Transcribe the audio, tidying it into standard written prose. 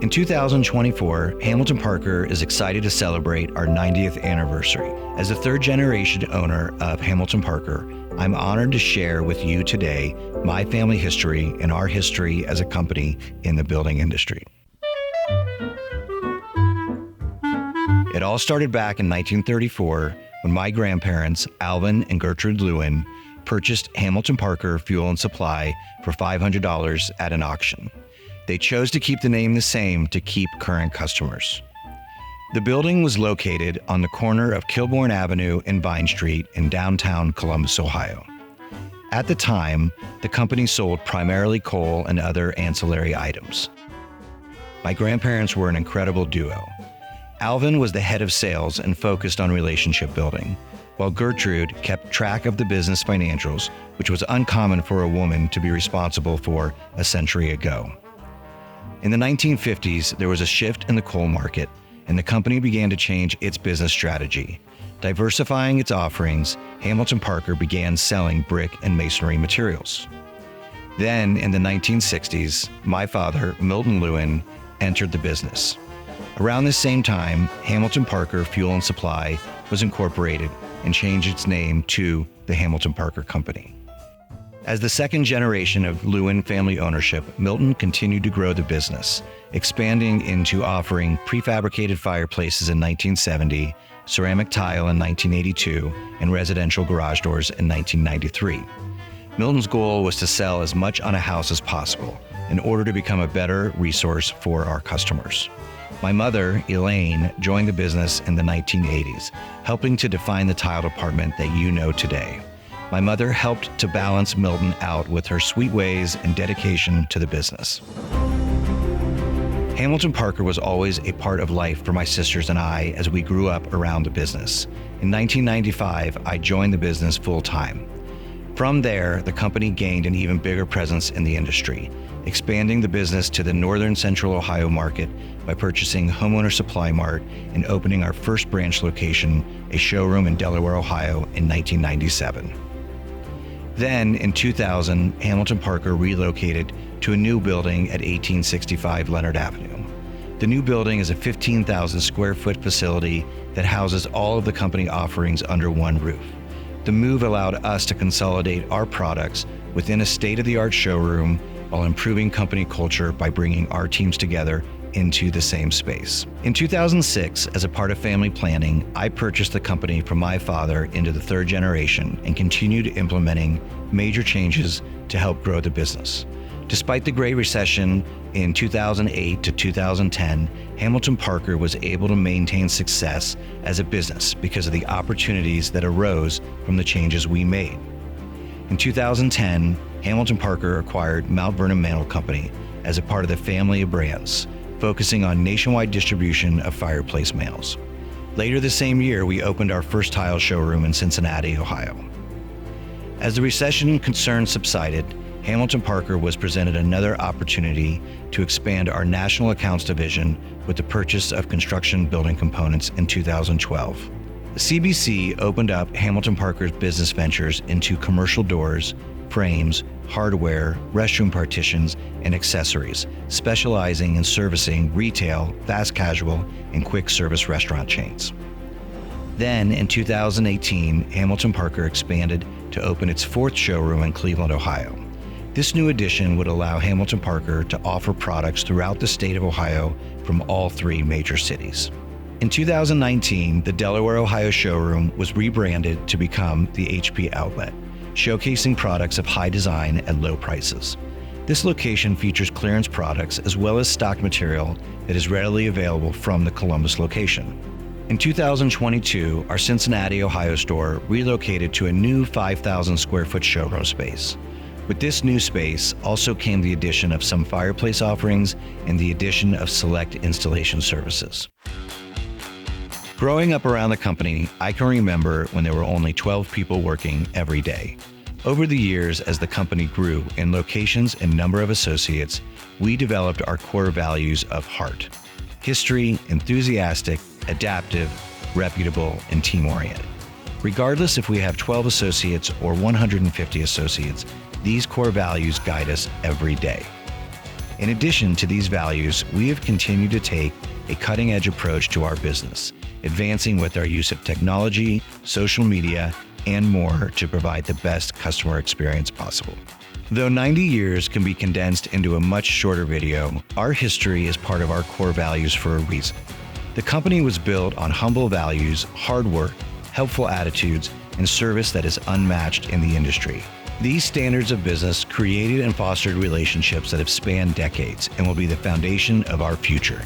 In 2024, Hamilton Parker is excited to celebrate our 90th anniversary. As a third-generation owner of Hamilton Parker, I'm honored to share with you today my family history and our history as a company in the building industry. It all started back in 1934 when my grandparents, Alvin and Gertrude Lewin, purchased Hamilton Parker Fuel and Supply for $500 at an auction. They chose to keep the name the same to keep current customers. The building was located on the corner of Kilbourne Avenue and Vine Street in downtown Columbus, Ohio. At the time, the company sold primarily coal and other ancillary items. My grandparents were an incredible duo. Alvin was the head of sales and focused on relationship building, while Gertrude kept track of the business financials, which was uncommon for a woman to be responsible for a century ago. In the 1950s, there was a shift in the coal market, and the company began to change its business strategy. Diversifying its offerings, Hamilton Parker began selling brick and masonry materials. Then, in the 1960s, my father, Milton Lewin, entered the business. Around this same time, Hamilton Parker Fuel and Supply was incorporated and changed its name to the Hamilton Parker Company. As the second generation of Lewin family ownership, Milton continued to grow the business, expanding into offering prefabricated fireplaces in 1970, ceramic tile in 1982, and residential garage doors in 1993. Milton's goal was to sell as much on a house as possible in order to become a better resource for our customers. My mother, Elaine, joined the business in the 1980s, helping to define the tile department that you know today. My mother helped to balance Milton out with her sweet ways and dedication to the business. Hamilton Parker was always a part of life for my sisters and I as we grew up around the business. In 1995, I joined the business full-time. From there, the company gained an even bigger presence in the industry, expanding the business to the northern central Ohio market by purchasing Homeowner Supply Mart and opening our first branch location, a showroom in Delaware, Ohio in 1997. Then, in 2000, Hamilton Parker relocated to a new building at 1865 Leonard Avenue. The new building is a 15,000 square foot facility that houses all of the company offerings under one roof. The move allowed us to consolidate our products within a state-of-the-art showroom while improving company culture by bringing our teams together into the same space. In 2006, as a part of family planning, I purchased the company from my father into the third generation and continued implementing major changes to help grow the business. Despite the Great Recession in 2008 to 2010, Hamilton Parker was able to maintain success as a business because of the opportunities that arose from the changes we made. In 2010, Hamilton Parker acquired Vernon Mantels Company as a part of the family of brands, focusing on nationwide distribution of fireplace mantels. Later the same year, we opened our first tile showroom in Cincinnati, Ohio. As the recession concerns subsided, Hamilton Parker was presented another opportunity to expand our National Accounts division with the purchase of construction building components in 2012. The CBC opened up Hamilton Parker's business ventures into commercial doors, frames, hardware, restroom partitions, and accessories, specializing in servicing retail, fast casual, and quick service restaurant chains. Then, in 2018, Hamilton Parker expanded to open its fourth showroom in Cleveland, Ohio. This new addition would allow Hamilton Parker to offer products throughout the state of Ohio from all three major cities. In 2019, the Delaware, Ohio showroom was rebranded to become the HP Outlet, showcasing products of high design at low prices. This location features clearance products as well as stock material that is readily available from the Columbus location. In 2022, our Cincinnati, Ohio store relocated to a new 5,000 square foot showroom space. With this new space also came the addition of some fireplace offerings and the addition of select installation services. Growing up around the company, I can remember when there were only 12 people working every day. Over the years, as the company grew in locations and number of associates, we developed our core values of heart, history, enthusiastic, adaptive, reputable, and team-oriented. Regardless if we have 12 associates or 150 associates, these core values guide us every day. In addition to these values, we have continued to take a cutting-edge approach to our business, advancing with our use of technology, social media, and more to provide the best customer experience possible. Though 90 years can be condensed into a much shorter video, our history is part of our core values for a reason. The company was built on humble values, hard work, helpful attitudes, and service that is unmatched in the industry. These standards of business created and fostered relationships that have spanned decades and will be the foundation of our future.